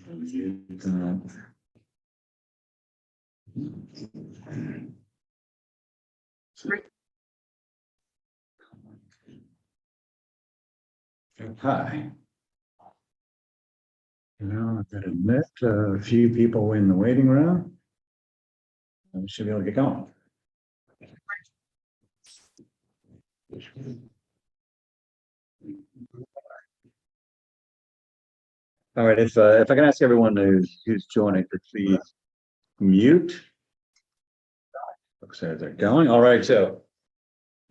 Hi. I've got to admit, a few people in the waiting room. We should be able to get going. All right, if I can ask everyone who's joining to please mute. Looks like they're going. All right, so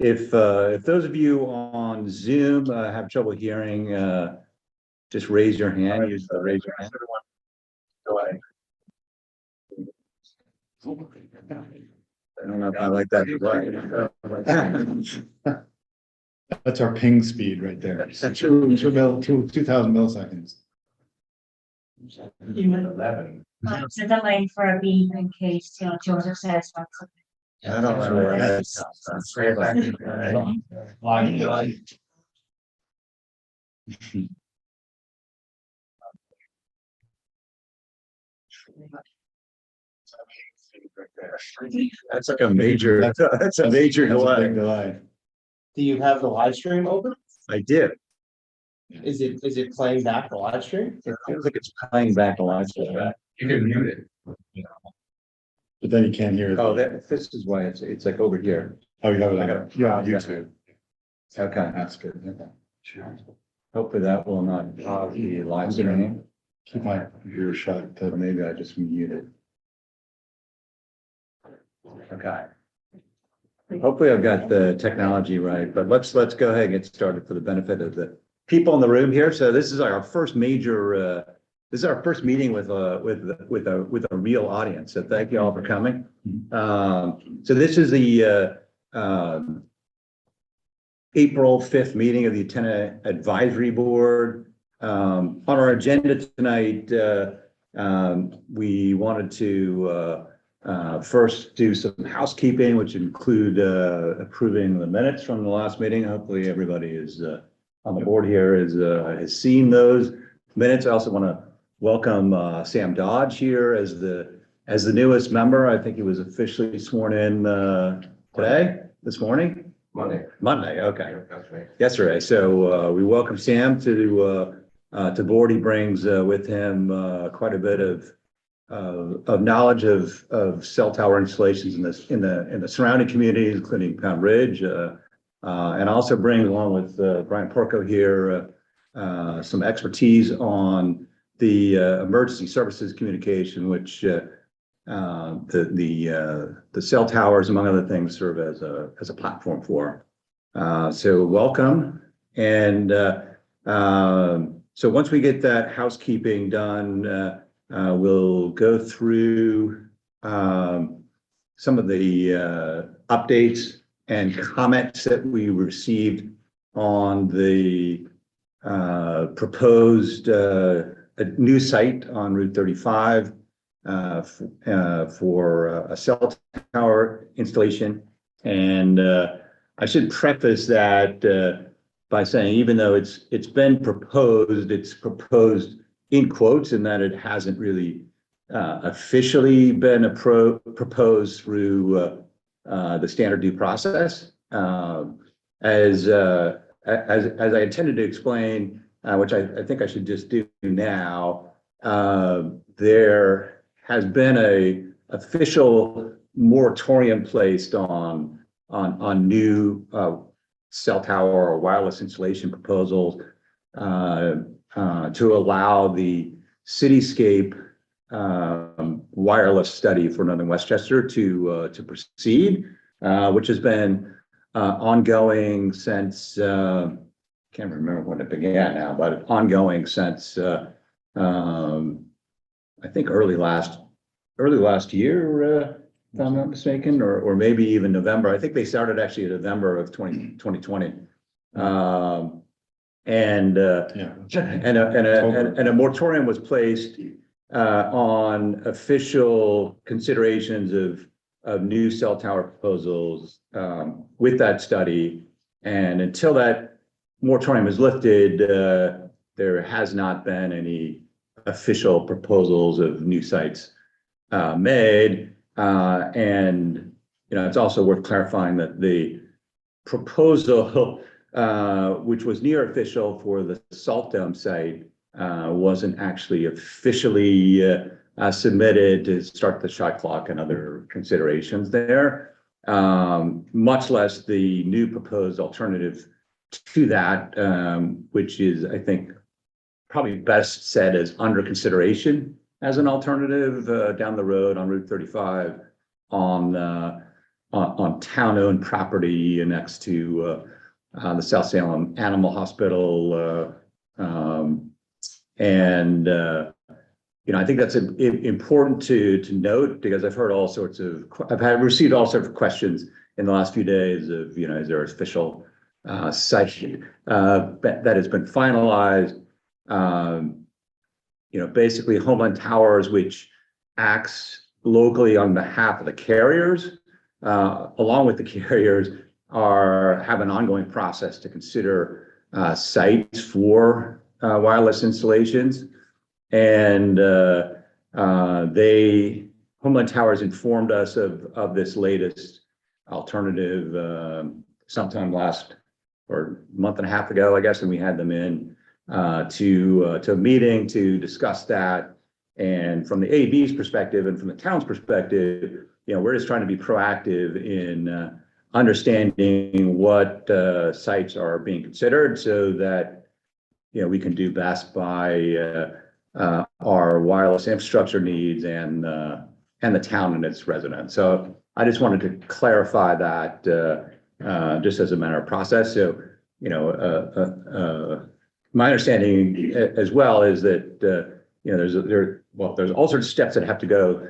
if those of you on Zoom have trouble hearing, just raise your hand. Use the raise your hand. Go ahead. I don't know if I like that. That's our ping speed right there. 2000 milliseconds. It's a delay for a beep in case, Joseph says something. I don't know where that's. That's like a major, that's a major delay. Do you have the live stream open? I did. Is it playing back the live stream? It feels like it's playing back a lot. You can mute it. But then you can't hear it. Oh, this is why it's like over here. Oh, you have it. I got it. Yeah, YouTube. Okay. That's good. Okay. Hopefully that will not be live streaming. Keep my ear shut. Or maybe I just muted. Okay. Hopefully I've got the technology right, but let's go ahead and get started for the benefit of the people in the room here. So this is our first major, this is our first meeting with a real audience. So thank you all for coming. So this is the April 5th meeting of the Antenna Advisory Board. On our agenda tonight, we wanted to first do some housekeeping, which include approving the minutes from the last meeting. Hopefully everybody is on the board here has seen those minutes. I also want to welcome Sam Dodge here as the newest member. I think he was officially sworn in this morning. Monday. Okay. Yesterday. So we welcome Sam to board. He brings with him quite a bit of knowledge of cell tower installations in the surrounding communities, including Pound Ridge, and also brings along with Brian Porco here some expertise on the emergency services communication, which the cell towers, among other things, serve as a platform for. So welcome, and so once we get that housekeeping done, we'll go through some of the updates and comments that we received on the proposed new site on Route 35 for a cell tower installation. And I should preface that by saying, even though it's been proposed, it's proposed in quotes, in that it hasn't really officially been proposed through the standard due process. As I intended to explain, which I think I should just do now, there has been a official moratorium placed on new cell tower or wireless installation proposals to allow the Cityscape wireless study for Northern Westchester to proceed, which has been ongoing since can't remember when it began now, but ongoing since I think early last year, if I'm not mistaken, or maybe even November. I think they started actually in November of 2020. And a moratorium was placed on official considerations of new cell tower proposals with that study. And until that moratorium is lifted, there has not been any official proposals of new sites made. And, it's also worth clarifying that the proposal, which was near official for the Salt Dome site, wasn't actually officially submitted to start the shot clock and other considerations there, much less the new proposed alternative to that, which is, I think, probably best said as under consideration as an alternative down the road on Route 35 on town-owned property next to the South Salem Animal Hospital. I think that's important to note, because I've received all sorts of questions in the last few days of, is there an official site that has been finalized? Basically Homeland Towers, which acts locally on behalf of the carriers, along with the carriers, have an ongoing process to consider sites for wireless installations. And Homeland Towers informed us of this latest alternative sometime last or month and a half ago, I guess, and we had them in to a meeting to discuss that. And from the AB's perspective and from the town's perspective, we're just trying to be proactive in understanding what sites are being considered, so that we can do best by our wireless infrastructure needs and the town and its residents. So I just wanted to clarify that just as a matter of process. So my understanding as well is that there's all sorts of steps that have to go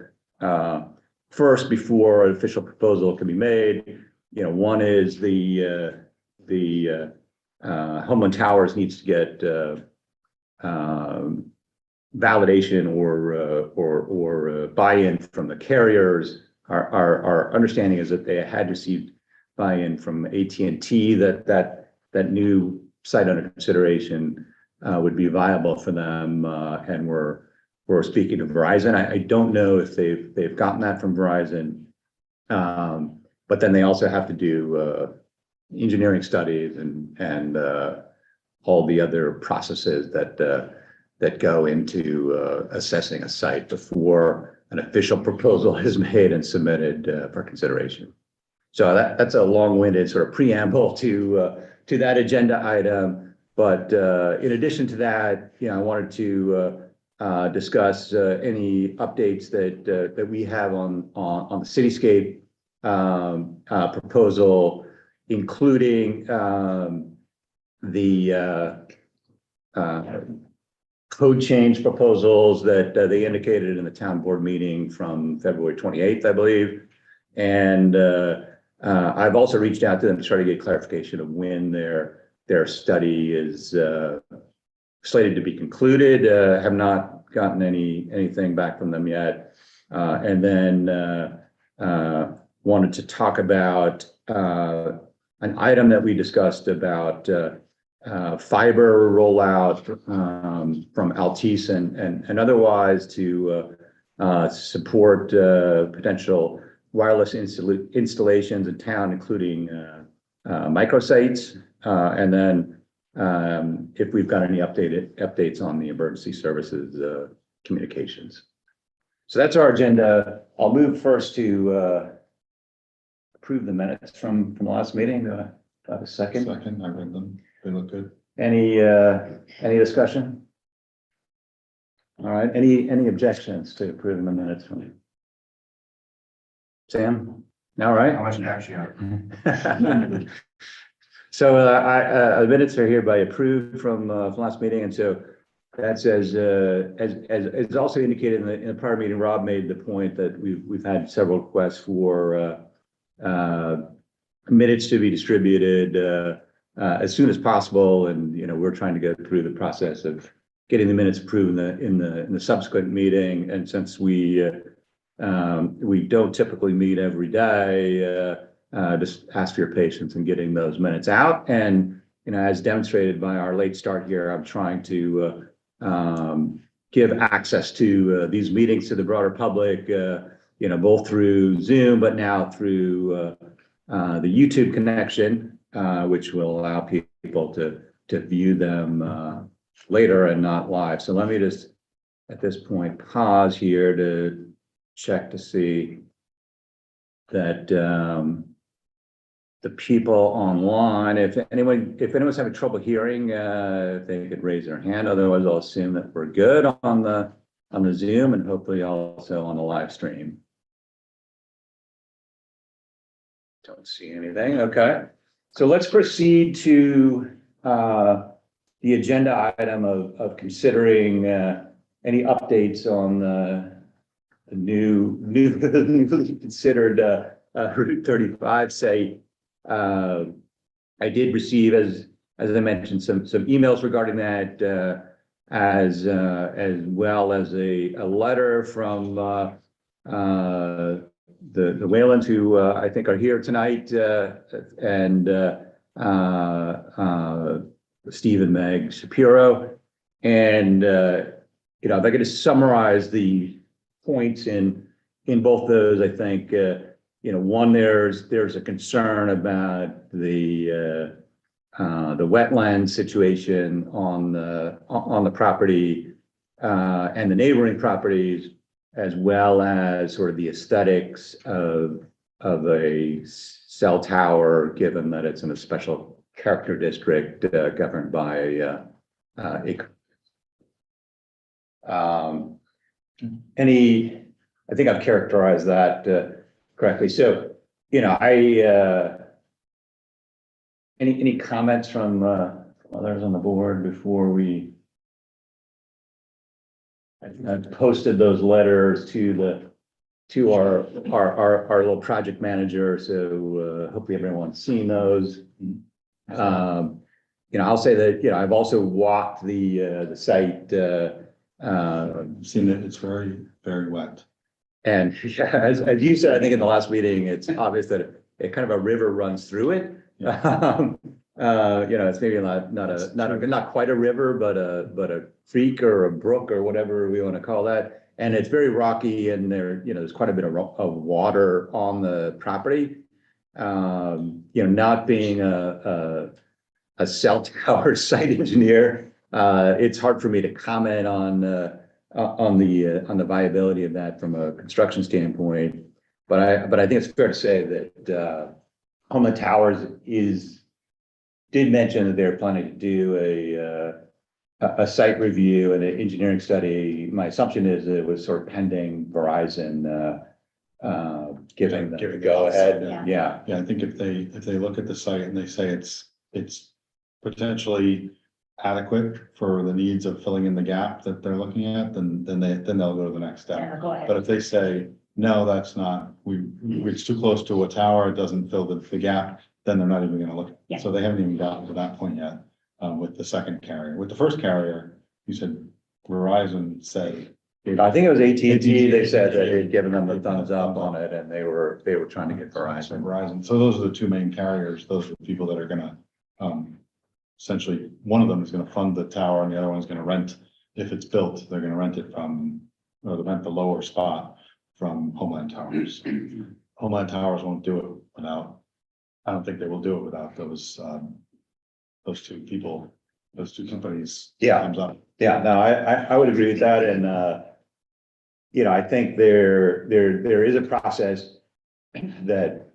first before an official proposal can be made. One is the Homeland Towers needs to get validation or buy-in from the carriers. Our understanding is that they had received buy-in from AT&T that new site under consideration would be viable for them, and we're speaking to Verizon. I don't know if they've gotten that from Verizon, but then they also have to do engineering studies and all the other processes that go into assessing a site before an official proposal is made and submitted for consideration. So that's a long-winded sort of preamble to that agenda item. But in addition to that, I wanted to discuss any updates that we have on the Cityscape proposal, including the code change proposals that they indicated in the town board meeting from February 28th, I believe. And I've also reached out to them to try to get clarification of when their study is slated to be concluded. Have not gotten anything back from them yet. And then wanted to talk about an item that we discussed about fiber rollout from Altice and otherwise to support potential wireless installations in town, including microsites, and then if we've got any updates on the emergency services communications. So that's our agenda. I'll move first to approve the minutes from the last meeting. Do I have a second? Second, I read them. They look good. Any discussion? All right. Any objections to approving the minutes from you? Sam? All right. I wasn't actually out. So the minutes are hereby approved from last meeting, and so that's as also indicated in the prior meeting. Rob made the point that we've had several requests for minutes to be distributed as soon as possible, and we're trying to go through the process of getting the minutes approved in the subsequent meeting. And since we don't typically meet every day, just ask for your patience in getting those minutes out. And as demonstrated by our late start here, I'm trying to give access to these meetings to the broader public, both through Zoom, but now through the YouTube connection, which will allow people to view them later and not live. So let me just, at this point, pause here to check to see that the people online, if anyone's having trouble hearing, if they could raise their hand. Otherwise, I'll assume that we're good on the Zoom and hopefully also on the live stream. Don't see anything. Okay, so let's proceed to the agenda item of considering any updates on the newly considered Route 35 site. I did receive, as I mentioned, some emails regarding that, as well as a letter from the Whalens, who I think are here tonight, and Steve and Meg Shapiro. And if I could just summarize the points in both those, I think one, there's a concern about the wetland situation on the property and the neighboring properties, as well as sort of the aesthetics of a cell tower, given that it's in a special character district governed by I think I've characterized that correctly. So, any comments from others on the board before we? I've posted those letters to our little project manager, so hopefully everyone's seen those. I'll say that I've also walked the site. Seen it, it's very, very wet. And as you said, I think in the last meeting, it's obvious that it kind of a river runs through it. Yeah. It's maybe not quite a river, but a creek or a brook or whatever we want to call that. And it's very rocky, and there's quite a bit of water on the property. Not being a cell tower site engineer, it's hard for me to comment on the viability of that from a construction standpoint. But I think it's fair to say that Homeland Towers did mention that they're planning to do a site review and an engineering study. My assumption is that it was sort of pending Verizon giving the go ahead. Yeah. Yeah, I think if they look at the site and they say it's potentially adequate for the needs of filling in the gap that they're looking at, then they'll go to the next step. Yeah, go ahead. But if they say, no, that's not, it's too close to a tower, it doesn't fill the gap, then they're not even gonna look. Yeah. So they haven't even gotten to that point yet, with the second carrier. With the first carrier, you said Verizon said. I think it was AT&T. They said that they'd given them the thumbs up on it, and they were trying to get Verizon. So those are the two main carriers. Those are the people that are gonna, essentially, one of them is gonna fund the tower and the other one's gonna rent. If it's built, they're gonna rent it rent the lower spot from Homeland Towers. Homeland Towers won't do it without, I don't think they will do it without those two people, those two companies. Yeah. Thumbs up. Yeah, no, I would agree with that. And, I think there is a process that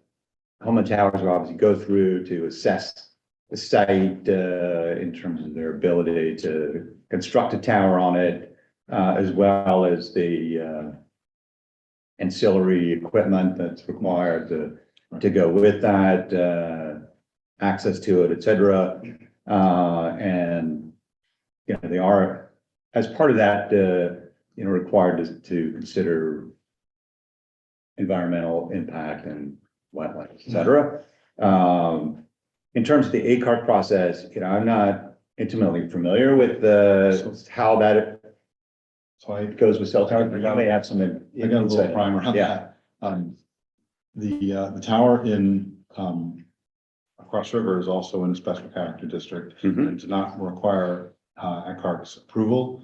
Homeland Towers will obviously go through to assess the site in terms of their ability to construct a tower on it, as well as the ancillary equipment that's required to go with that, access to it, et cetera. And, they are, as part of that, required to consider environmental impact and wetlands, et cetera. In terms of the ACART process, I'm not intimately familiar with how that So I goes with cell towers, but you may have some. got a little primer on Yeah. that. The tower in, Cross River is also in a special character district, Mhm. and to not require, ECART's approval,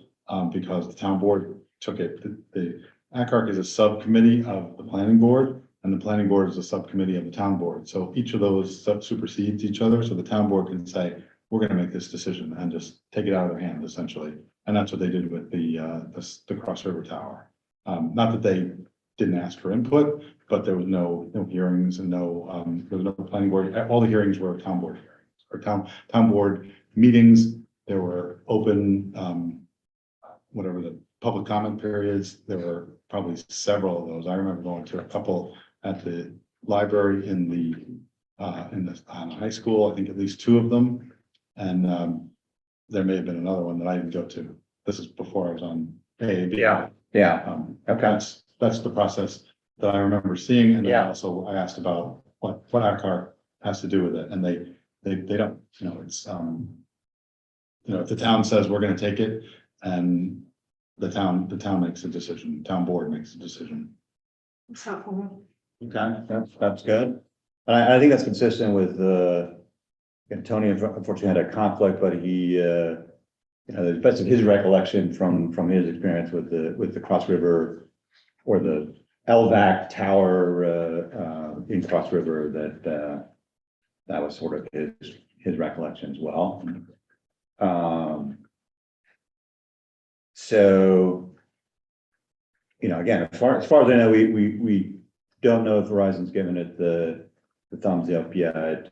because the town board took it. The ACARC is a subcommittee of the planning board, and the planning board is a subcommittee of the town board. So each of those supersedes each other, so the town board can say, we're gonna make this decision and just take it out of their hands essentially. And that's what they did with the Cross River Tower. Not that they didn't ask for input, but there was no hearings and there was no planning board. All the hearings were town board hearings or town board meetings. There were open, whatever the public comment periods. There were probably several of those. I remember going to a couple at the library in the high school. I think at least two of them. And there may have been another one that I didn't go to. This is before I was on AAB. Yeah. Okay. That's the process that I remember seeing. And then Yeah. also I asked about what ACAR has to do with it. And they don't, it's, if the town says we're gonna take it and the town makes a decision, town board makes a decision. Okay, that's good. And I think that's consistent with, Tony unfortunately had a conflict, but he, the best of his recollection from his experience with the Cross River or the LVAC tower, in Cross River, that was sort of his recollection as well. So, again, as far as I know, we don't know if Verizon's given it the thumbs up yet.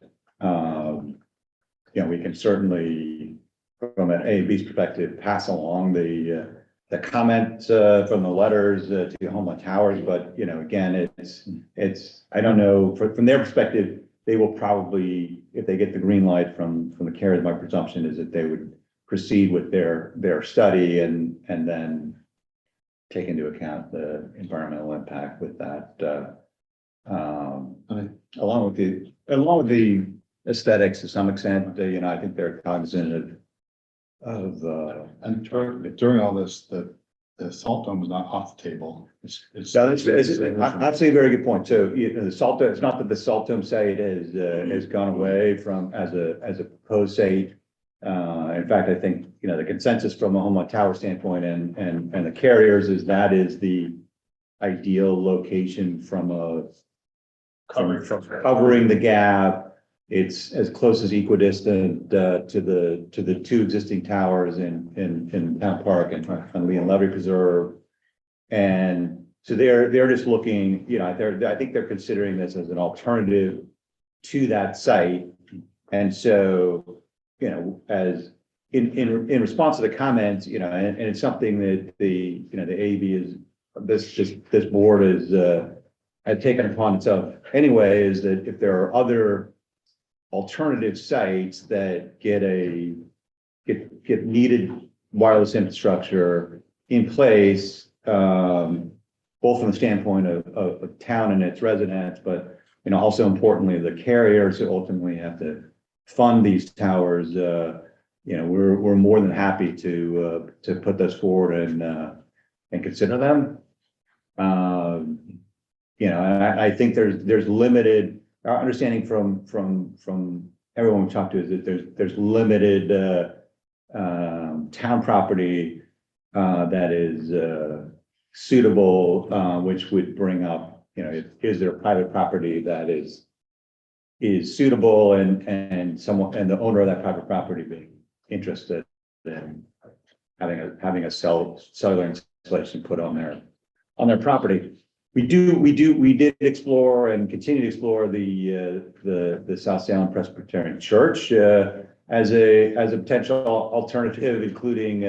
We can certainly, from an AAB's perspective, pass along the comments from the letters to Homa Towers, but again, it's I don't know from their perspective, they will probably, if they get the green light from the carriers, my presumption is that they would proceed with their study and then take into account the environmental impact with that, along with the aesthetics to some extent. I think they're cognizant of And during all this, the salt dome was not off the table. It's That's a very good point. So the salt dome, it's not that the salt dome site has gone away from as a proposed site. In fact, I think the consensus from a Homa Tower standpoint and the carriers is that is the ideal location from covering the gap. It's as close as equidistant to the two existing towers in Town Park and Lee and Levy Preserve. And so they're just looking, I think they're considering this as an alternative to that site. And so, as in response to the comments, and it's something that the AAB is this board is had taken upon itself anyway, is that if there are other alternative sites that get needed wireless infrastructure in place, both from the standpoint of town and its residents, but also importantly, the carriers who ultimately have to fund these towers. We're more than happy to put those forward and consider them. I think there's limited. Our understanding from everyone we talked to is that there's limited town property that is suitable, which would bring up, is there private property that is suitable and the owner of that private property being interested in having a cellular installation put on their property. We did explore and continue to explore the South Salem Presbyterian Church as a potential alternative, including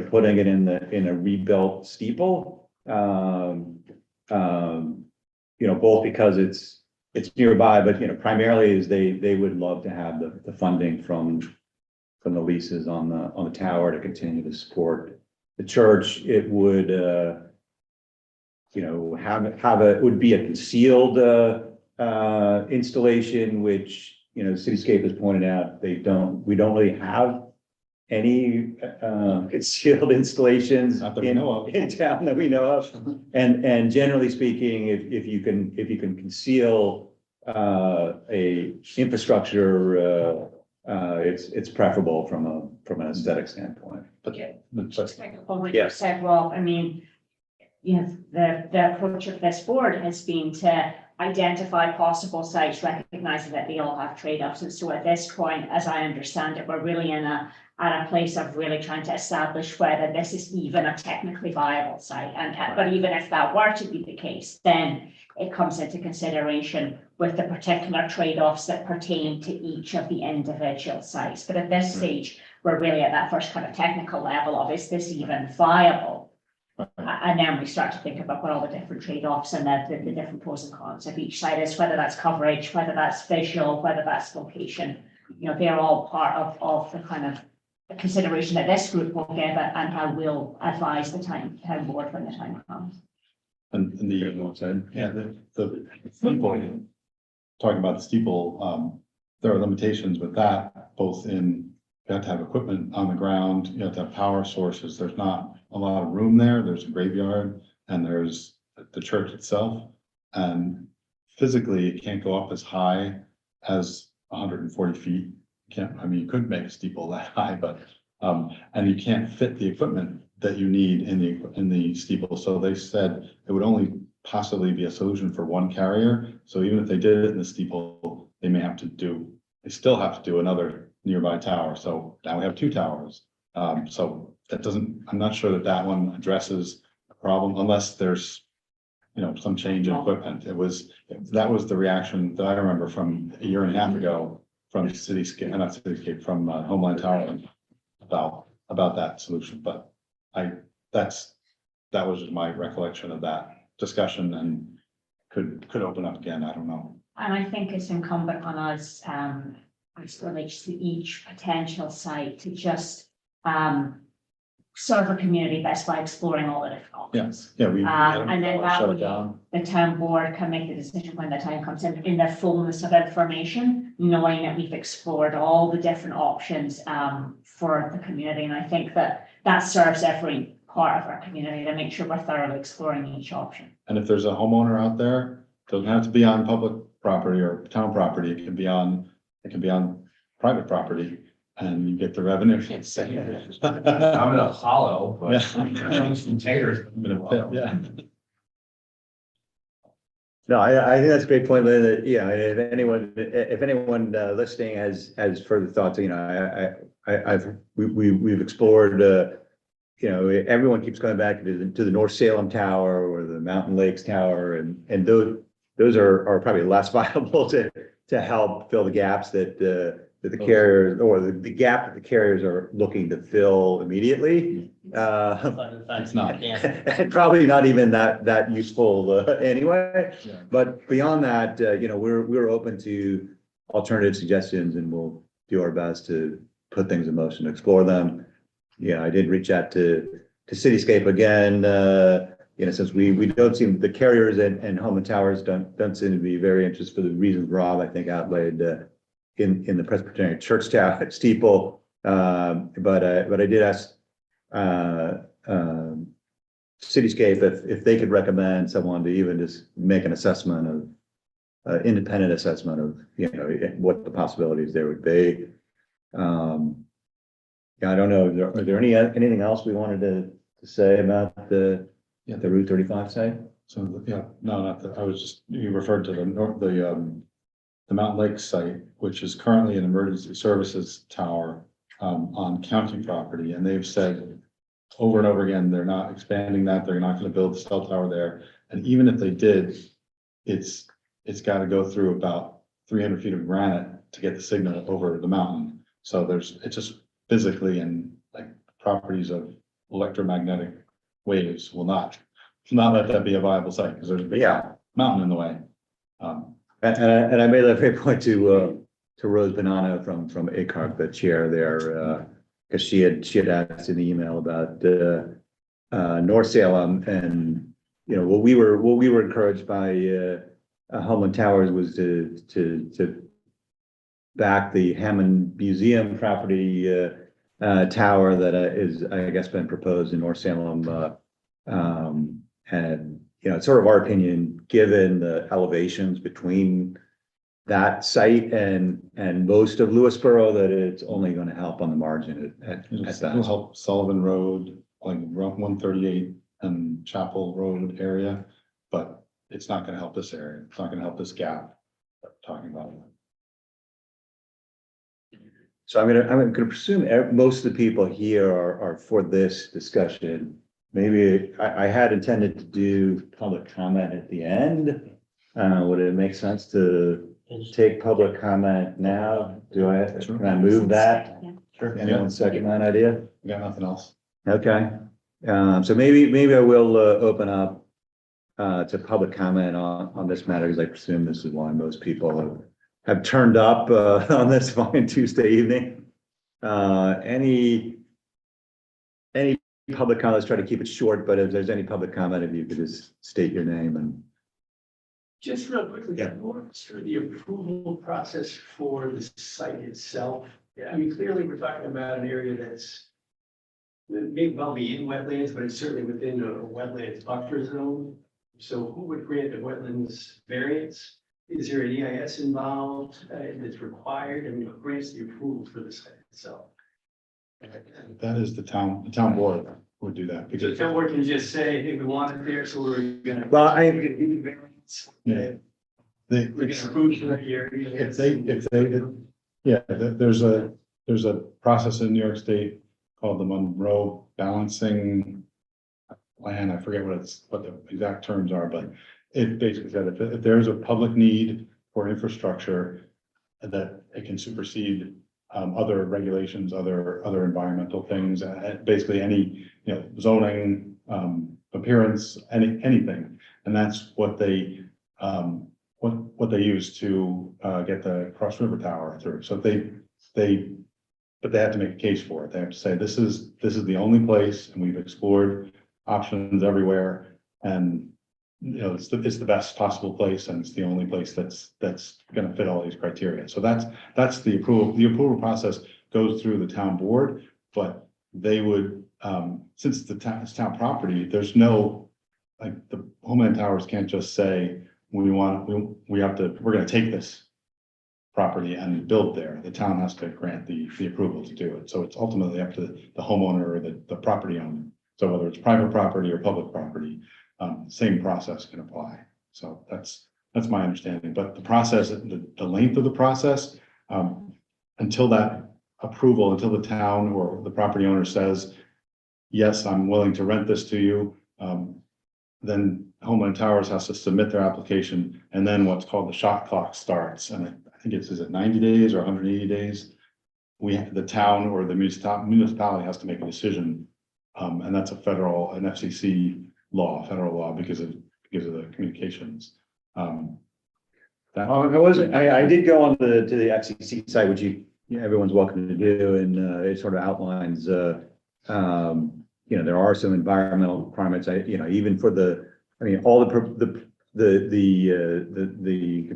putting it in a rebuilt steeple. Both because it's nearby, but primarily is they would love to have the funding from the leases on the tower to continue to support the church. It would it would be a concealed installation, which Cityscape has pointed out we don't really have any concealed installations in town that we know of. And generally speaking, if you can conceal a infrastructure, it's preferable from an aesthetic standpoint. but, Yeah. but Just pick up on what Yeah. you said, Rob, I mean, you know, the approach of this board has been to identify possible sites, recognizing that they all have trade-offs. And so at this point, as I understand it, we're really at a place of really trying to establish whether this is even a technically viable site. And, but even if that were to be the case, then it comes into consideration with the particular trade-offs that pertain to each of the individual sites. But at this stage, we're really at that first kind of technical level of, is this even viable? And then we start to think about what all the different trade-offs and the different pros and cons of each site is, whether that's coverage, whether that's visual, whether that's location. You know, they're all part of the kind of consideration that this group will give it and how we'll advise the town board when the time comes. And the steeple, talking about the steeple, there are limitations with that, both in, you have to have equipment on the ground, you have to have power sources, there's not a lot of room there, there's a graveyard, and there's the church itself. And physically, it can't go up as high as 140 feet. I mean, you could make a steeple that high, but, and you can't fit the equipment that you need in the steeple. So they said it would only possibly be a solution for one carrier. So even if they did it in the steeple, they still have to do another nearby tower. So now we have two towers. So that doesn't, I'm not sure that one addresses a problem unless there's, some change in equipment. That was the reaction that I remember from a year and a half ago from Cityscape, not Cityscape, from Homeland Tower about that solution. But that was just my recollection of that discussion, and could open up again. I don't know. And I think it's incumbent on us, as it relates to each potential site, to just serve a community best by exploring all the different options. Yeah, we And then that shut would it down. the town board can make the decision when the time comes in the fullness of information, knowing that we've explored all the different options for the community. And I think that serves every part of our community to make sure we're thoroughly exploring each option. And if there's a homeowner out there, doesn't have to be on public property or town property, it can be on private property, and you get the revenue. I'm in a hollow, but Yeah. containers. Yeah. No, I think that's a great point, Lynn, that, yeah, if anyone listening has further thoughts, we've explored, everyone keeps coming back to the North Salem Tower or the Mountain Lakes Tower, and those are probably less viable to help fill the gaps that the carriers, or the gap that the carriers are looking to fill immediately. It's not. And probably not even that useful anyway. Yeah. But beyond that, we're open to alternative suggestions, and we'll do our best to put things in motion, explore them. Yeah, I did reach out to Cityscape again, since we don't seem, the carriers and home and towers don't seem to be very interested for the reasons Rob, I think, outlaid in the Presbyterian Church Tower at steeple. But I did ask Cityscape if they could recommend someone to even just make an assessment of independent assessment of what the possibilities there would be. I don't know. Are there anything else we wanted to say about the Route 35 site? So, yeah, no, not that, you referred to the Mountain Lake site, which is currently an emergency services tower on county property, and they've said over and over again, they're not expanding that, they're not gonna build a cell tower there, and even if they did, it's gotta go through about 300 feet of granite to get the signal over the mountain. So it's just physically, and like properties of electromagnetic waves will not let that be a viable site, because there's a big mountain in the way. And I made that very point to Rose Bonanno from ACARC, the chair there, because she had asked in the email about North Salem, and what we were encouraged by Homeland Towers was to back the Hammond Museum property tower that is, I guess, been proposed in North Salem, and it's sort of our opinion, given the elevations between that site and most of Lewisboro, that it's only gonna help on the margin at It'll that. help Sullivan Road, like Route 138 and Chapel Road area, but it's not gonna help this area. It's not gonna help this gap that we're talking about. So I'm gonna presume most of the people here are for this discussion. Maybe I had intended to do public comment at the end. Would it make sense to take public comment now? Can I move that? Yeah. Sure. Anyone second that idea? We got nothing else. Okay, so maybe I will open up to public comment on this matter, because I presume this is why most people have turned up on this fine Tuesday evening. Any public comment, let's try to keep it short, but if there's any public comment, if you could just state your name and. Just real quickly, what's through the approval process for the site itself? I mean, clearly, we're talking about an area that's that may well be in wetlands, but it's certainly within a wetlands buffer zone. So who would grant a wetlands variance? Is there an EIS involved that's required? I mean, what grants the approval for the site itself? That is the town board would do that So because. the town board can just say, hey, we want it there, so we're gonna. Well, Yeah. They, We're gonna approve your if they, yeah, there's a process in New York State called the Monroe balancing plan. I forget what the exact terms are, but it basically said if there's a public need for infrastructure, that it can supersede other regulations, other environmental things, basically any, zoning, appearance, anything. And that's what they, what they use to, get the Cross River Tower through. So but they have to make a case for it. They have to say, this is the only place, and we've explored options everywhere. And, it's the best possible place, and it's the only place that's gonna fit all these criteria. So that's the approval. The approval process goes through the town board, but they would, since it's town property, there's no, like, the Homeland Towers can't just say, we're gonna take this property and build there. The town has to grant the approval to do it. So it's ultimately up to the homeowner or the property owner. So whether it's private property or public property, same process can apply. So that's my understanding. But the process, the length of the process, until that approval, until the town or the property owner says, yes, I'm willing to rent this to you, then Homeland Towers has to submit their application, and then what's called the shot clock starts. And I think is it 90 days or 180 days? The town or the municipality has to make a decision. And that's an FCC law, federal law, because of the communications. I did go on to the FCC site, which everyone's welcome to do, and it sort of outlines, there are some environmental requirements, even for all the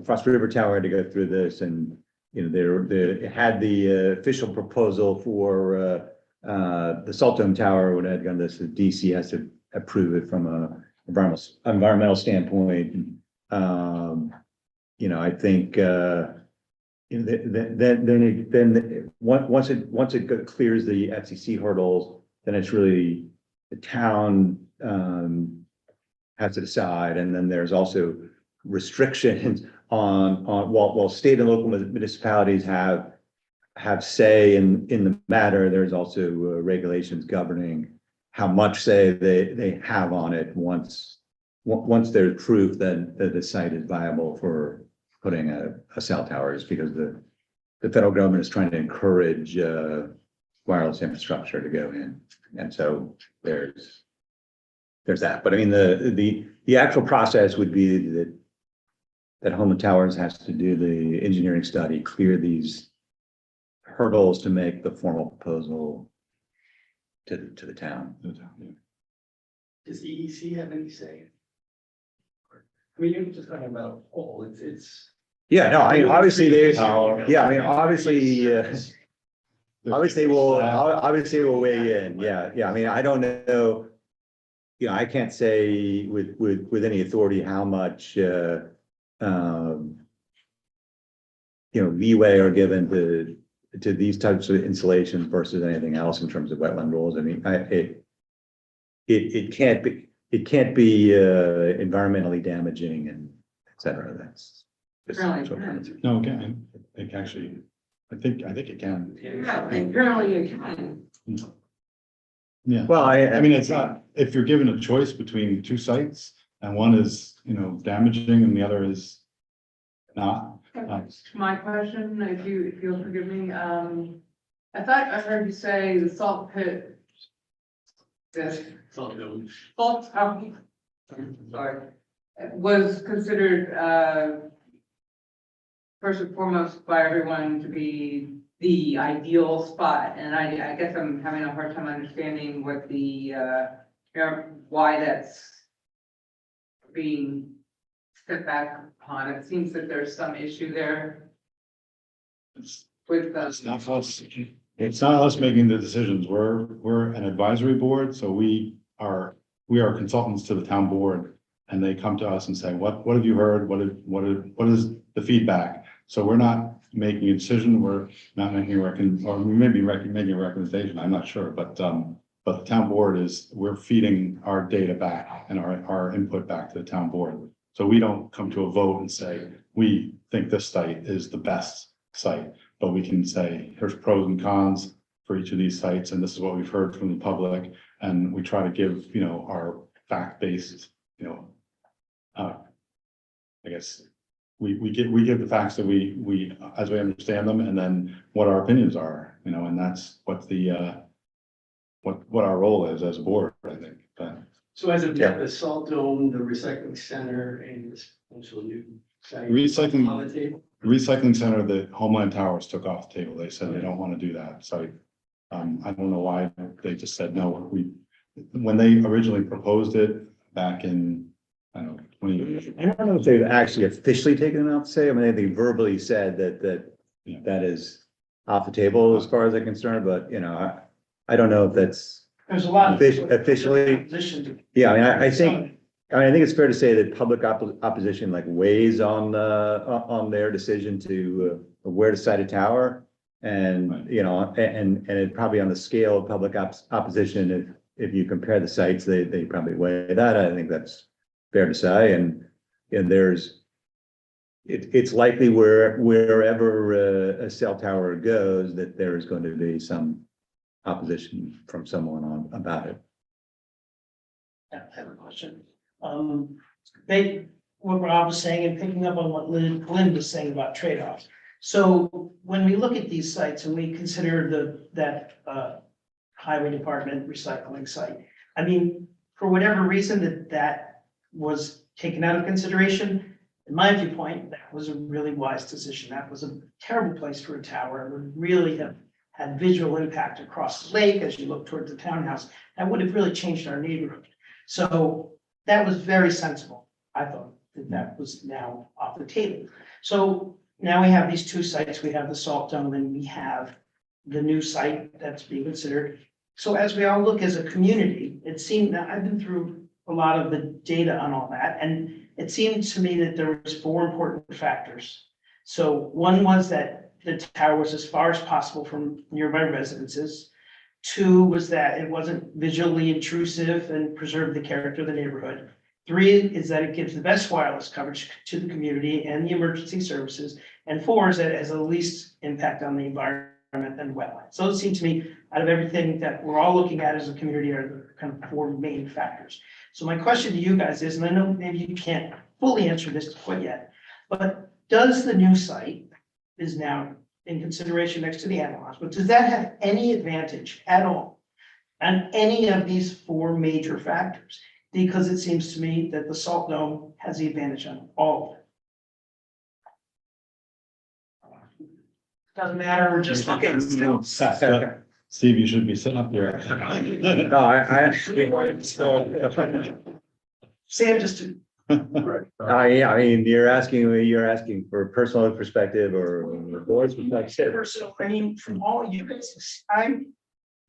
Cross River Tower had to go through this, and, they had the official proposal for, the Salt Dome Tower, when it had gone this, the DC has to approve it from a environmental standpoint. I think, then once it clears the FCC hurdles, then it's really the town, has to decide. And then there's also restrictions on while state and local municipalities have say in the matter, there's also regulations governing how much say they have on it once there's proof that the site is viable for putting a cell tower, is because the federal government is trying to encourage wireless infrastructure to go in. And so there's that. But I mean, the actual process would be that Homeland Towers has to do the engineering study, clear these hurdles to make the formal proposal to the town. Does the EEC have any say? I mean, you're just talking about a pole, it's. Yeah, no, I mean, obviously obviously we'll weigh in. Yeah. I mean, I don't know. I can't say with any authority how much leeway are given to these types of installations versus anything else in terms of wetland rules. I mean, it can't be environmentally damaging and et cetera. That's. No, again, it actually, I think it can. Apparently you can. Yeah. Well, I mean, it's not, if you're given a choice between two sites and one is, damaging and the other is not. My question, if you'll forgive me, I thought I heard you say the salt pit. This salt dome, sorry, was considered, first and foremost by everyone to be the ideal spot, and I guess I'm having a hard time understanding what the, why that's being stepped back upon. It seems that there's some issue there with It's not us. It's not us making the decisions. We're an advisory board, so we are consultants to the town board. And they come to us and say, what have you heard? What is the feedback? So we're not making a decision. We're not making or we may be making a recommendation. I'm not sure, but the town board we're feeding our data back and our input back to the town board. So we don't come to a vote and say, we think this site is the best site, but we can say, here's pros and cons for each of these sites. And this is what we've heard from the public. And we try to give, our fact-based, I guess we give the facts that we as we understand them, and then what our opinions are, and that's what the what our role is as a board, I think. But So as of yet, the salt dome, the recycling center, and this potential new site. On the table. recycling center, the Homeland Towers took off the table. They said they don't want to do that. So I don't know why they just said no. When they originally proposed it back in, I don't know, 20 years. I don't know if they've actually officially taken it off to say. I mean, they verbally said that is off the table as far as I'm concerned, but I don't know if that's There's a lot of. officially. Position. Yeah, I mean, I think it's fair to say that public opposition weighs on their decision to where to site a tower. And, Right. and it probably on the scale of public opposition, if you compare the sites, they probably weigh that. I think that's fair to say. And it's likely wherever a cell tower goes, that there is going to be some opposition from someone about it. I have a question. What Rob was saying and picking up on what Lynn was saying about trade-offs. So when we look at these sites and we consider that highway department recycling site, I mean, for whatever reason that was taken out of consideration, in my viewpoint, that was a really wise decision. That was a terrible place for a tower. It would really have had visual impact across the lake as you look towards the townhouse. That would have really changed our neighborhood. So that was very sensible. I thought that was now off the table. So now we have these two sites. We have the salt dome and we have the new site that's being considered. So as we all look as a community, it seemed that I've been through a lot of the data on all that, and it seemed to me that there was 4 important factors. So one was that the tower was as far as possible from nearby residences. 2 was that it wasn't visually intrusive and preserved the character of the neighborhood. 3 is that it gives the best wireless coverage to the community and the emergency services. And 4 is that it has the least impact on the environment and wetlands. So it seemed to me, out of everything that we're all looking at as a community, are the kind of 4 main factors. So my question to you guys is, and I know maybe you can't fully answer this quite yet, but does the new site is now in consideration next to the analog, but does that have any advantage at all on any of these 4 major factors? Because it seems to me that the salt dome has the advantage on all of it. Doesn't matter, we're just looking. Steve, you should be sitting up here. No, I actually. Sam just. Yeah, I mean, you're asking for personal perspective or board's perspective. Personal, I mean, from all you guys, I'm.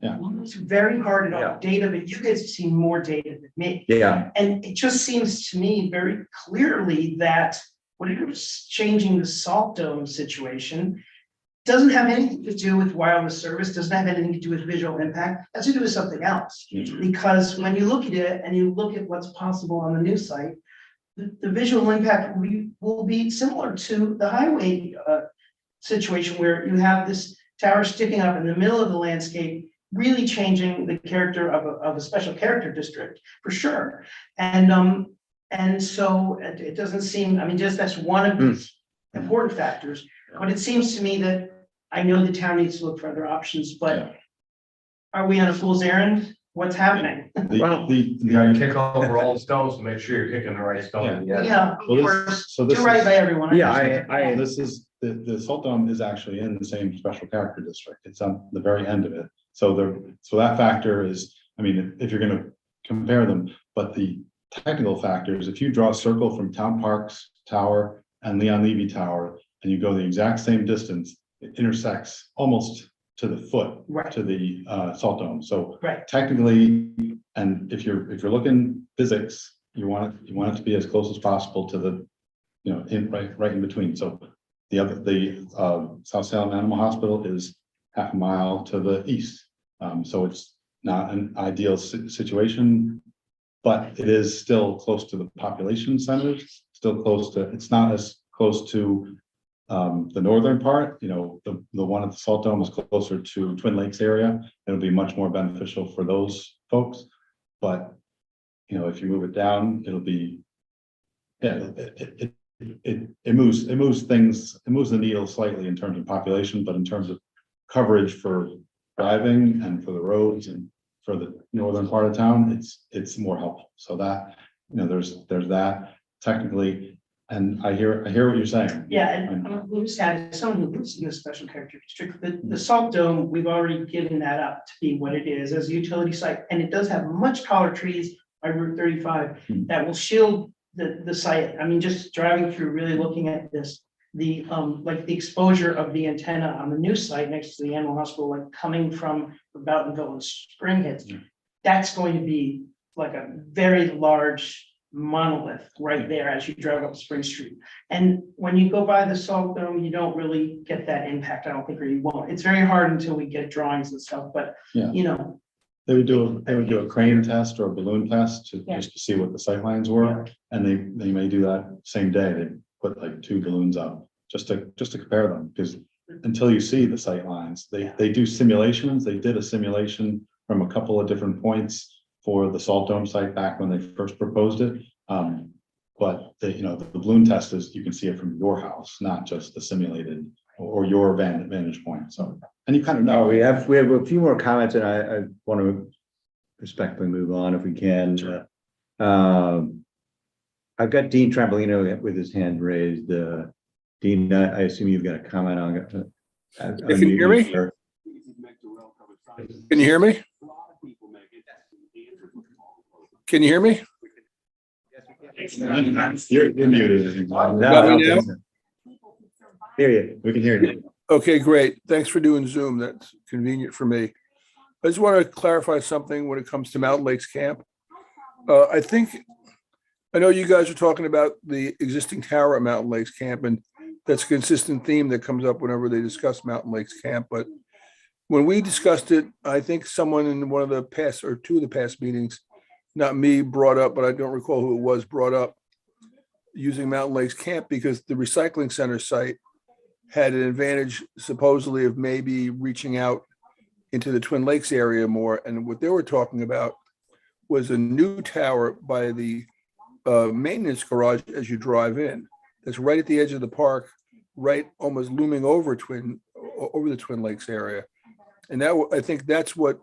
Yeah. It's very hard Yeah. on data, but you guys have seen more data than me. Yeah, And it just seems to me very clearly that whatever's changing the salt dome situation doesn't have anything to do with wireless service, doesn't have anything to do with visual impact, has to do with something else. Because when you look at it and you look at what's possible on the new site, the visual impact will be similar to the highway situation where you have this tower sticking up in the middle of the landscape, really changing the character of a special character district for sure. And so it doesn't seem, I mean, just that's one of these important factors. But it seems to me that I know the town needs to look for other options, but are we on a fool's errand? What's happening? You gotta kick over all the stones to make sure you're kicking the right stone. Yeah, of Well, course, so this do right is- by everyone. Yeah, understand. This is, the salt dome is actually in the same special character district. It's on the very end of it. So that factor is, I mean, if you're gonna compare them, but the technical factors, if you draw a circle from Town Parks Tower and Leon Levy Tower, and you go the exact same distance, it intersects almost to the foot Right. to the salt dome. So Right. technically, and if you're looking physics, you want it to be as close as possible to the, right in between. So the South Salem Animal Hospital is half a mile to the east. So it's not an ideal situation, but it is still close to the population centers, still close to, it's not as close to the northern part, the one at the Salt Dome is closer to Twin Lakes area. It'll be much more beneficial for those folks. But, if you move it down, it'll be, it moves the needle slightly in terms of population, but in terms of coverage for driving and for the roads and for the northern part of town, it's more helpful. So that, there's that technically. And I hear what you're saying. Yeah, and we just had someone who lives in a special character district, the Salt Dome, we've already given that up to be what it is as a utility site, and it does have much taller trees by Route 35 that will shield the site. I mean, just driving through, really looking at this, the exposure of the antenna on the new site next to the animal hospital, like coming from Boutonville and Spring Hits, that's going to be like a very large monolith right there as you drive up Spring Street. And when you go by the Salt Dome, you don't really get that impact, I don't think, or you won't. It's very hard until we get drawings and stuff, but Yeah. They would do a crane test or a balloon test just to see what the sight lines were. And they may do that same day. They put like 2 balloons up just to compare them, because until you see the sight lines, they do simulations. They did a simulation from a couple of different points for the Salt Dome site back when they first proposed it. But the balloon test is, you can see it from your house, not just the simulated or your vantage point. So, and you kind of know. We have a few more comments, and I want to respectfully move on if we can. I've got Dean Trampolino with his hand raised. Dean, I assume you've got a comment on. Can you hear me? Can you hear me? Can you hear me? You're muted. No, hear you. We can hear you. Okay, great. Thanks for doing Zoom. That's convenient for me. I just want to clarify something when it comes to Mountain Lakes Camp. I know you guys are talking about the existing tower at Mountain Lakes Camp, and that's a consistent theme that comes up whenever they discuss Mountain Lakes Camp. But when we discussed it, I think someone in one of the past or 2 of the past meetings, not me, brought up, but I don't recall who it was, brought up using Mountain Lakes Camp because the recycling center site had an advantage supposedly of maybe reaching out into the Twin Lakes area more. And what they were talking about was a new tower by the maintenance garage as you drive in. That's right at the edge of the park, right, almost looming over the Twin Lakes area. And I think that's what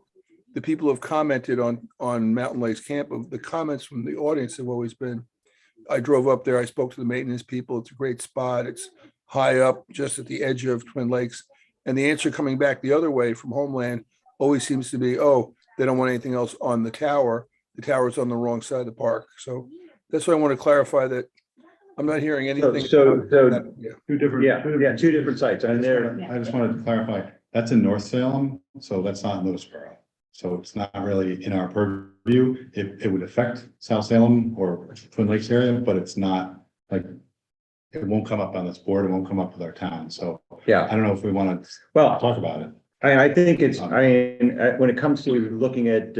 the people have commented on Mountain Lakes Camp. The comments from the audience have always been, I drove up there, I spoke to the maintenance people, it's a great spot, it's high up just at the edge of Twin Lakes. And the answer coming back the other way from Homeland always seems to be, oh, they don't want anything else on the tower. The tower's on the wrong side of the park. So that's why I want to clarify that I'm not hearing anything. So Yeah. Two different. 2 different sites. And I just wanted to clarify, that's in North Salem, so that's not in Lewisboro. So it's not really in our purview. It would affect South Salem or Twin Lakes area, but it's not like, it won't come up on this board, it won't come up with our town, so I Yeah, don't know if we want to well, talk about it. I think it's, when it comes to looking at,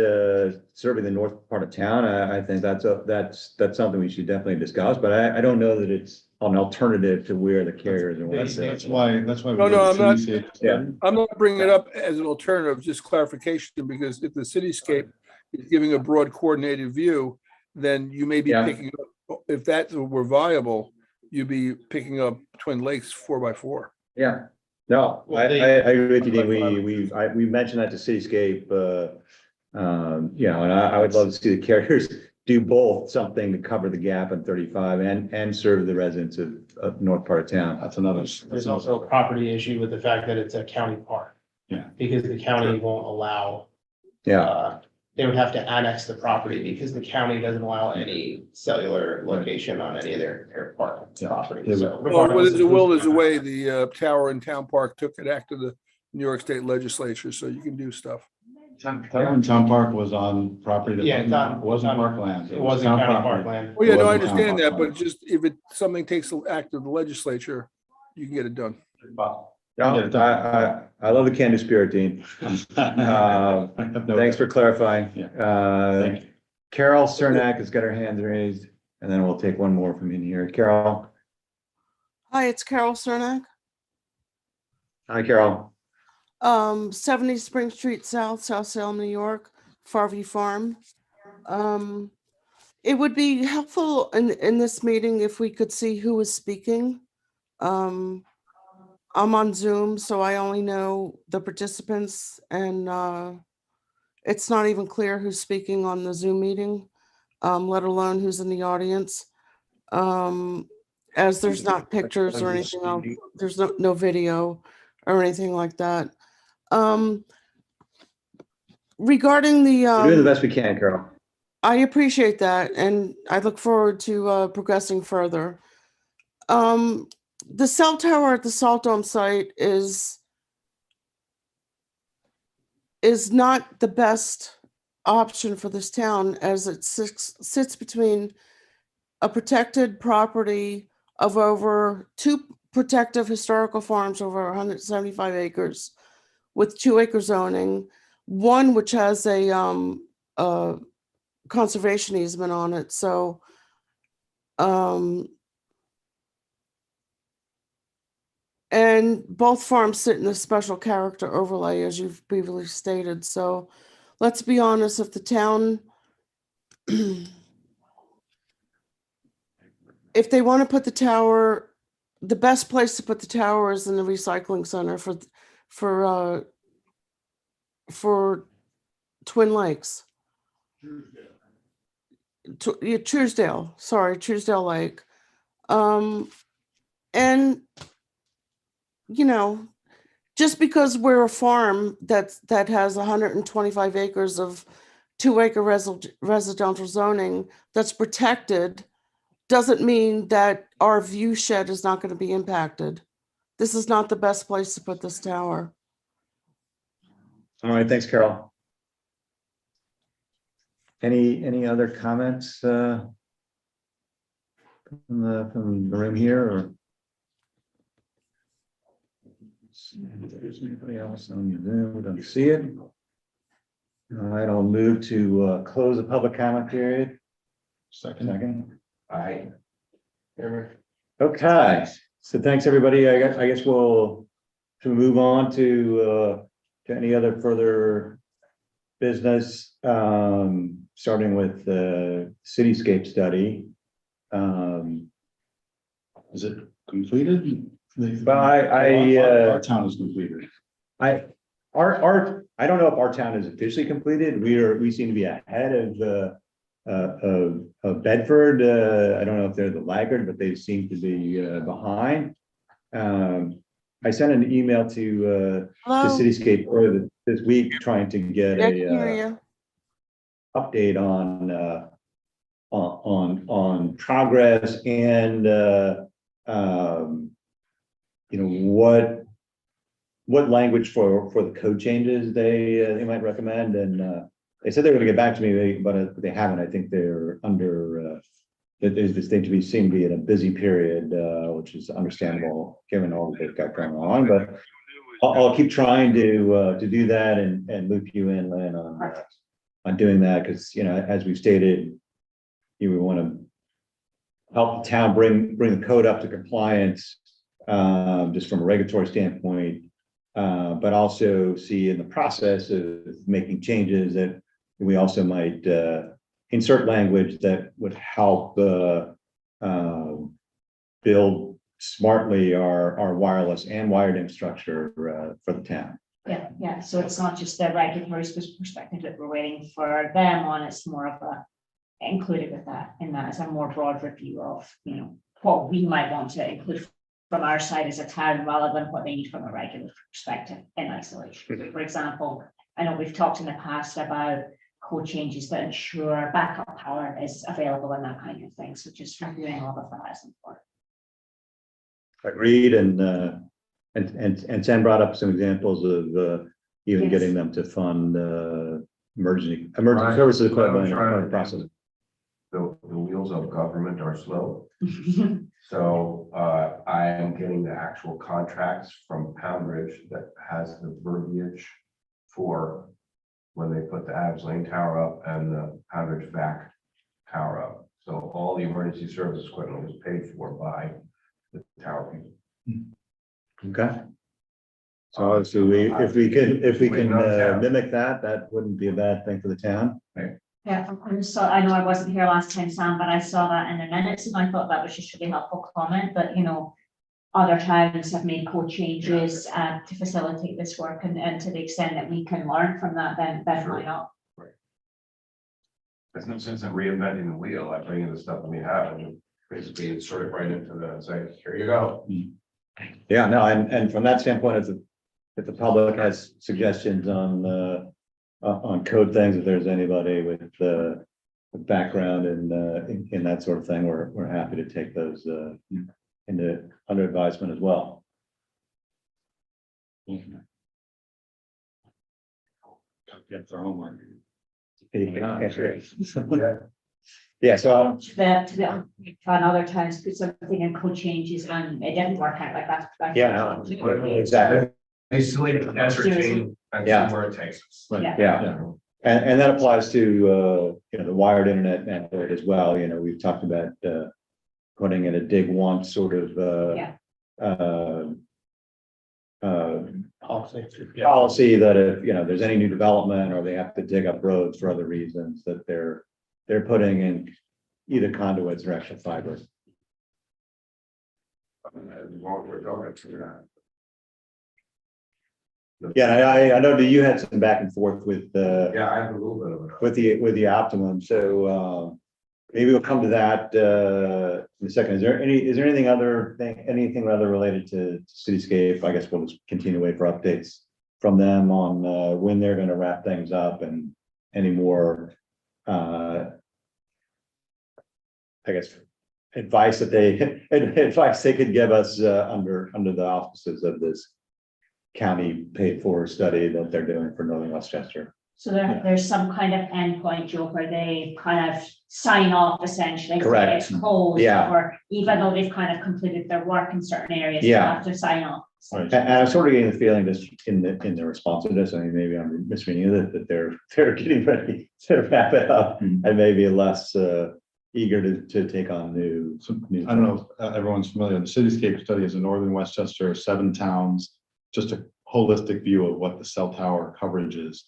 serving the north part of town, I think that's something we should definitely discuss, but I don't know that it's an alternative to where the carriers are. That's why. we No, no, go I'm to not- Cityscape Yeah. Study. I'm not bringing it up as an alternative, just clarification, because if the cityscape is giving a broad coordinated view, then you may be Yeah. picking up, if that were viable, you'd be picking up Twin Lakes 4x4. Yeah, no, I agree with you, Dean. We mentioned that to Cityscape, you know, and I would love to see the carriers do both, something to cover the gap in 35 and serve the residents of north part of town. That's another. There's also a property issue with the fact that it's a county park. Yeah. Because the county won't allow, Yeah, they would have to annex the property because the county doesn't allow any cellular location on any of their park Yeah. property, They so. Well, where there's a will, there's a way. The tower in Town Park took an act of the New York State Legislature, so you can do stuff. Town Park was on property Yeah, that wasn't parkland. It wasn't town county property. parkland. Well, yeah, no, I It wasn't town understand that, park. but just if something takes an act of the legislature, you can get it done. no, I love the can-do spirit, Dean. Thanks for clarifying. Yeah. Uh, Carol Cernak has got her hands raised, and then we'll take one more from in here. Carol, Hi, it's Carol Cernak. hi, Carol. 70 Spring Street South, South Salem, New York, Farvey Farm. It would be helpful in this meeting if we could see who is speaking. I'm on Zoom, so I only know the participants, and it's not even clear who's speaking on the Zoom meeting, let alone who's in the audience. As there's not pictures or anything else, there's no video or anything like that. Regarding We're doing the the, best we can, Carol. I appreciate that, and I look forward to progressing further. The cell tower at the Salt Dome site is not the best option for this town, as it sits between a protected property of over 2 protective historical farms over 175 acres with 2-acre zoning, one which has a conservation easement on it. So and both farms sit in the special character overlay, as you've previously stated. So let's be honest, if the town, if they want to put the tower, the best place to put the tower is in the recycling center for Twin Lakes. Truesdale Lake. And, you know, just because we're a farm that has 125 acres of 2-acre residential zoning that's protected, doesn't mean that our view shed is not going to be impacted. This is not the best place to put this tower. All right, thanks, Carol. Any other comments from the room here, or? If there's anybody else on the Zoom, we don't see it. All right, I'll move to close the public comment period. Second. Aye. Okay, so thanks, everybody. I guess we'll move on to any other further business, starting with the Cityscape Study. Is it completed? But Our town is completed. I don't know if our town is officially completed. We seem to be ahead of Bedford. I don't know if they're the laggard, but they seem to be behind. I sent an email to Hello? Cityscape earlier this week, trying to get Yeah, I can hear a you. update on progress and you know, what language for the code changes they might recommend, and they said they were going to get back to me, but they haven't. I think they're under they seem to be in a busy period, which is understandable given all that they've got going on, but I'll keep trying to do that and loop you in, Lynn, on doing that, because, as we've stated, we want to help the town bring the code up to compliance, just from a regulatory standpoint, but also see in the process of making changes that we also might insert language that would help build smartly our wireless and wired infrastructure for the town. Yeah, so it's not just the regulatory perspective that we're waiting for them on, it's more of a included with that, in that as a more broad review of, what we might want to include from our side as a town rather than what they need from a regulatory perspective in isolation. For example, I know we've talked in the past about code changes that ensure backup power is available and that kind of thing. So just reviewing all of that is important. Agreed, and Sam brought up some examples of even Yes. getting them to fund emergency Right. services equipment I'm trying part of to- the process. The wheels of government are slow. So I am getting the actual contracts from Poundridge that has the verbiage for when they put the Adams Lane Tower up and the Poundridge VAC Tower up. So all the emergency service equipment was paid for by the tower people. Okay. So if we can mimic that, that wouldn't be a bad thing for the town. Yeah, I know I wasn't here last time, Sam, but I saw that in the minutes and I thought that was just a really helpful comment, but other towns have made code changes to facilitate this work, and to the extent that we can learn from that, then why not? There's no sense in reinventing the wheel. I bring in the stuff that we have and basically insert it right into the, say, here you go. Yeah, no, and from that standpoint, if the public has suggestions on code things, if there's anybody with background in that sort of thing, we're happy to take those under advisement as well. Get their homework. Yeah, so On other times, put something in code changes and it didn't work out like that. exactly. Basically, that's our chain and Yeah. see where it takes us. Yeah. And that applies to the wired internet network as well. We've talked about putting in a dig once sort of policy that if there's any new development or they have to dig up roads for other reasons, that they're putting in either conduits or actual fiber. Yeah, I know that you had some back and forth with Yeah, I have a little bit of it. with the Optimum, so maybe we'll come to that in a second. Is there anything other related to Cityscape? I guess we'll just continue to wait for updates from them on when they're going to wrap things up and any more I guess advice that they could give us under the auspices of this county paid for study that they're doing for Northern Westchester. So there's some kind of endpoint, Joe, where they kind of sign off essentially. Correct. It's closed, Yeah. or even though they've kind of completed their work in certain areas, they Yeah. have to sign off. Right. And I'm sort of getting the feeling just in the response to this, I mean, maybe I'm misreading it, that they're getting ready to wrap it up and maybe less eager to take on new. I don't know if everyone's familiar. The Cityscape Study is in Northern Westchester, 7 towns, just a holistic view of what the cell tower coverage is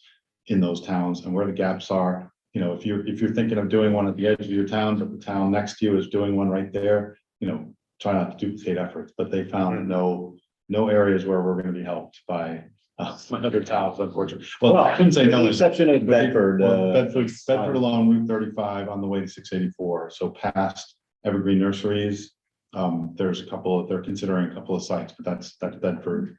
in those towns and where the gaps are. If you're thinking of doing one at the edge of your town, but the town next to you is doing one right there, try not to duplicate efforts, but they found no areas where we're going to be helped by other towns, unfortunately. Well, I couldn't say no. The exception of Bedford. Bedford along Route 35 on the way to 684. So past Evergreen Nurseries, there's they're considering a couple of sites, but that's Bedford.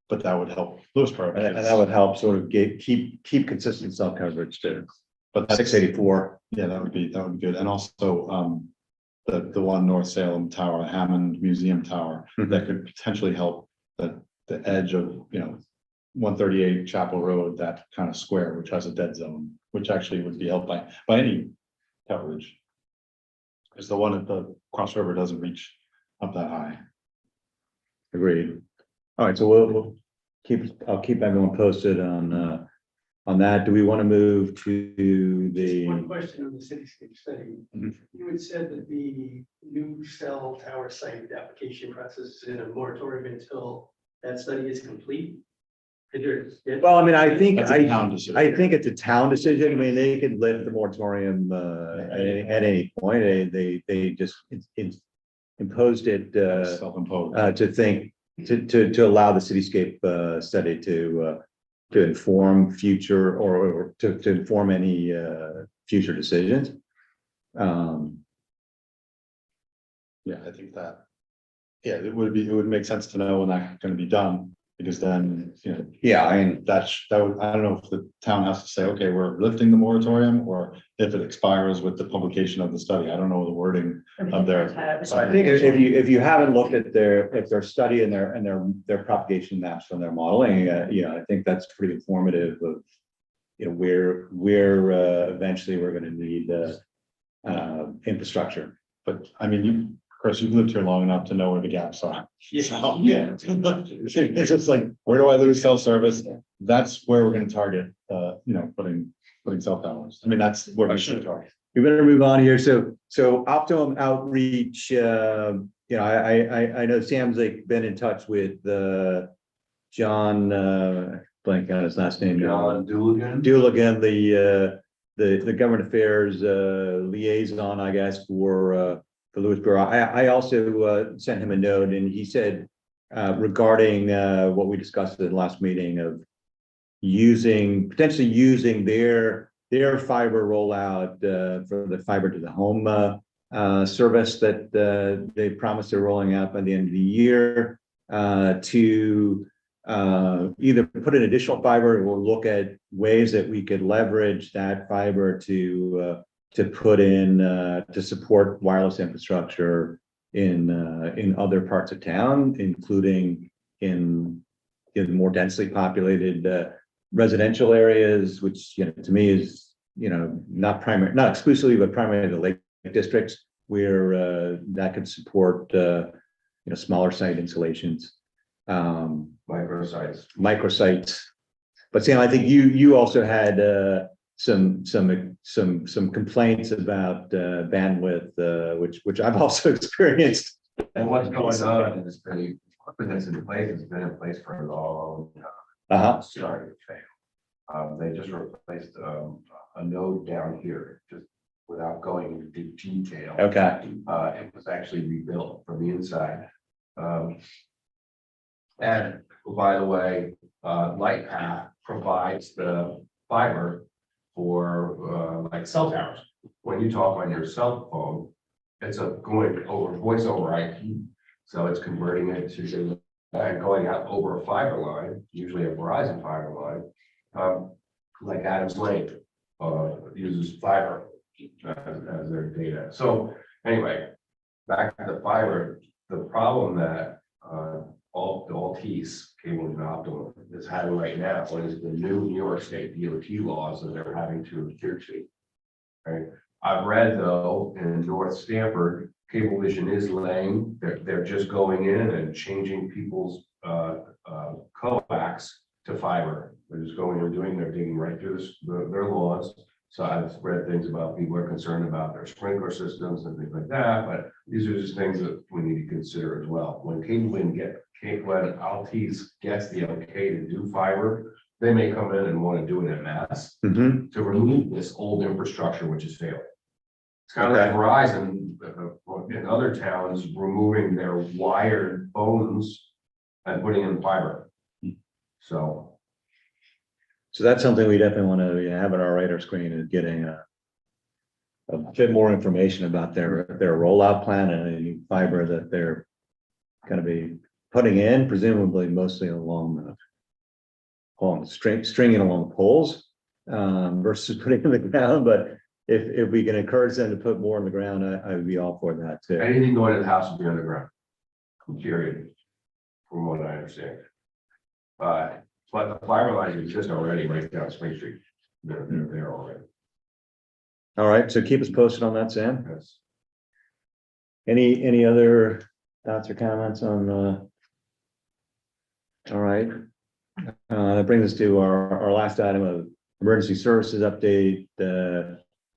But that would help Lewisboro. And that would help sort of keep consistent cell coverage too. But 684. Yeah, that would be good. And also the one North Salem Tower, Hammond Museum Tower, that could potentially help the edge of 138 Chapel Road, that kind of square, which has a dead zone, which actually would be helped by any coverage. Because the one at the Cross River doesn't reach up that high. Agreed. All right, so we'll I'll keep everyone posted on that. Do we want to move to Just one the, question on the cityscape study. Mhm. You had said that the new cell tower site application process is in a moratorium until that study is complete? well, I mean, I think, That's a town decision. I think it's a town decision. I mean, they could lift the moratorium at any point. They just imposed it Self-imposed. to think, to allow the cityscape study to inform future or to inform any future decisions. Yeah, I think that. Yeah, it would make sense to know when that's gonna be done, because then, you know, Yeah, I mean, that would, I don't know if the town has to say, okay, we're lifting the moratorium, or if it expires with the publication of the study. I don't know the wording of their. so I think if you haven't looked at their study and their propagation maps from their modeling, you know, I think that's pretty informative of, you know, where eventually we're gonna need infrastructure. But I mean, Chris, you've lived here long enough to know where the gaps are. So, yeah. It's just like, where do I lose cell service? That's where we're gonna target, you know, putting cell towers. I mean, that's where we should target. We better move on here. So Optimum Outreach, you know, I know Sam's like been in touch with John, blank on his last name. John Dooligan. Dooligan, the government affairs liaison, I guess, for Lewisboro. I also sent him a note, and he said regarding what we discussed at the last meeting of potentially using their fiber rollout for the fiber to the home service that they promised they're rolling out by the end of the year to either put in additional fiber or look at ways that we could leverage that fiber to put in to support wireless infrastructure in other parts of town, including in more densely populated residential areas, which, you know, to me is, you know, not exclusively, but primarily the lake districts, where that could support you know, smaller site installations. Microsites. But Sam, I think you also had some complaints about bandwidth, which I've also experienced. And what's going on is the equipment that's in place has been in place for a long time. Starting to fail. They just replaced a node down here, just without going into detail. Okay. It was actually rebuilt from the inside. And by the way, LightPath provides the fiber for like cell towers. When you talk on your cell phone, it's going over voice over IP. So it's converting it to and going out over a fiber line, usually a Verizon fiber line, like Adams Lane uses fiber as their data. So anyway, back to the fiber, the problem that Altice Cable and Optimum is having right now is the new New York State DOT laws that they're having to adhere to. Right? I've read though in North Stamford, Cablevision is laying, they're just going in and changing people's coax to fiber. They're just going and they're digging right through their lawns. So I've read things about people are concerned about their sprinkler systems and things like that, but these are just things that we need to consider as well. When when Altice gets the okay to do fiber, they may come in and want to do it en masse to remove this old infrastructure which is failing. It's kind of like Verizon in other towns removing their wired phones and putting in fiber. So that's something we definitely want to have on our radar screen, is getting a bit more information about their rollout plan and any fiber that they're going to be putting in, presumably mostly along stringing along poles versus putting in the ground. But if we can encourage them to put more in the ground, I would be all for that too. anything going to the house will be underground. Period. From what I understand. But the fiber lines exist already right down Spring Street. They're there already. All right, so keep us posted on that, Sam. Yes. Any other thoughts or comments on, all right. That brings us to our last item of emergency services update.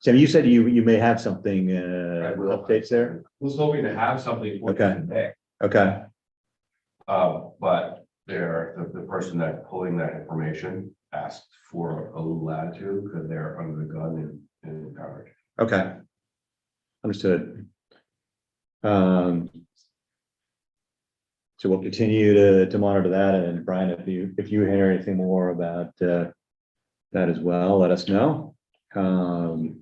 Sam, you said you may have something, I will. updates there? Was hoping to have something for you Okay. today. Okay, But the person that pulling that information asked for a little latitude because they're under the gun in coverage. okay. Understood. So we'll continue to monitor that, and Brian, if you hear anything more about that as well, let us know. I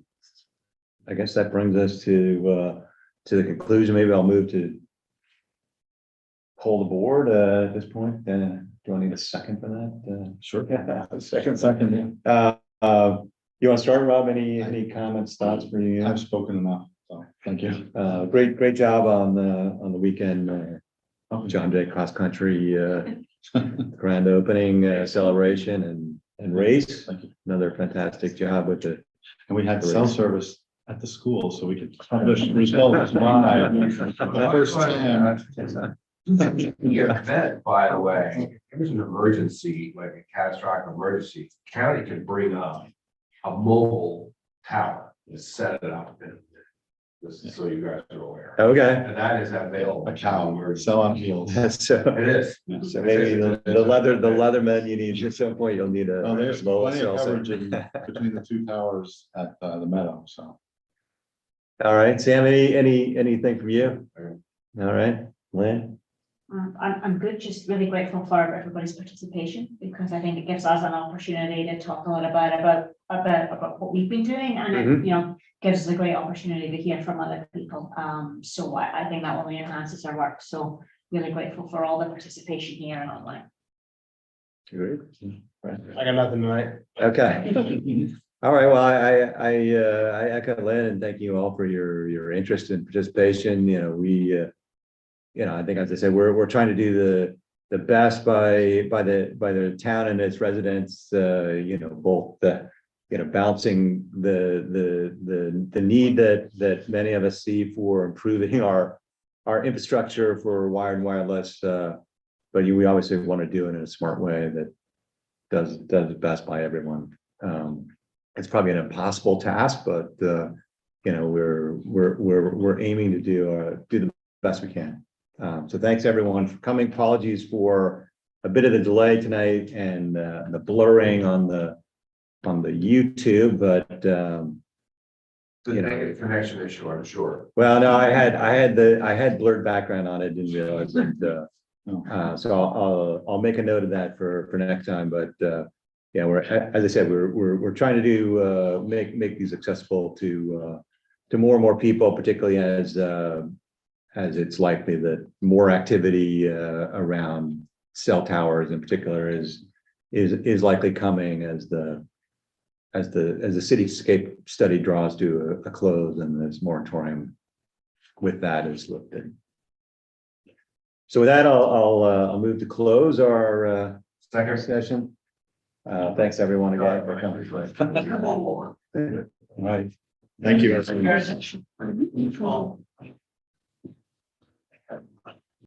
guess that brings us to the conclusion. Maybe I'll move to poll the board at this point. Do I need a second for that? Sure. Second. You want to start, Rob? Any comments, thoughts for you? I've spoken enough, so thank you. Great job on the weekend, John Jay cross country, grand opening, celebration and race. Thank you. Another fantastic job with the, And we had cell service at the school, so we could publish results live. First time. The event, by the way, if there's an emergency, like a catastrophic emergency, county can bring up a mobile tower and set it up. Just so you guys are aware. okay. And that is available. A cow, cell on wheels. So, It is. so maybe the Leatherman, you need, at some point, you'll need a. Oh, there's mobile plenty of cell coverage service. between the two towers at the meadow, so. All right, Sam, anything from you? All right, Lynn? I'm good, just really grateful for everybody's participation, because I think it gives us an opportunity to talk a lot about what we've been doing, and it, you know, gives us a great opportunity to hear from other people. So I think that only enhances our work. So really grateful for all the participation here and online. Good. I got nothing tonight. Okay. All right, well, I echo Lynn, and thank you all for your interest and participation. You know, you know, I think, as I said, we're trying to do the best by the town and its residents, you know, both balancing the need that many of us see for improving our infrastructure for wired and wireless, but we obviously want to do it in a smart way that does the best by everyone. It's probably an impossible task, but you know, we're aiming to do the best we can. So thanks everyone for coming. Apologies for a bit of the delay tonight and the blurring on the YouTube, but you know, a connection issue, I'm sure. well, no, I had blurred background on it, didn't realize that. So I'll make a note of that for next time. But yeah, as I said, we're trying to do make these accessible to more and more people, particularly as it's likely that more activity around cell towers in particular is likely coming as the Cityscape study draws to a close and this moratorium with that is lifted. So with that, I'll move to close our Second session. Thanks everyone again for coming. All right. Thank you. Very much.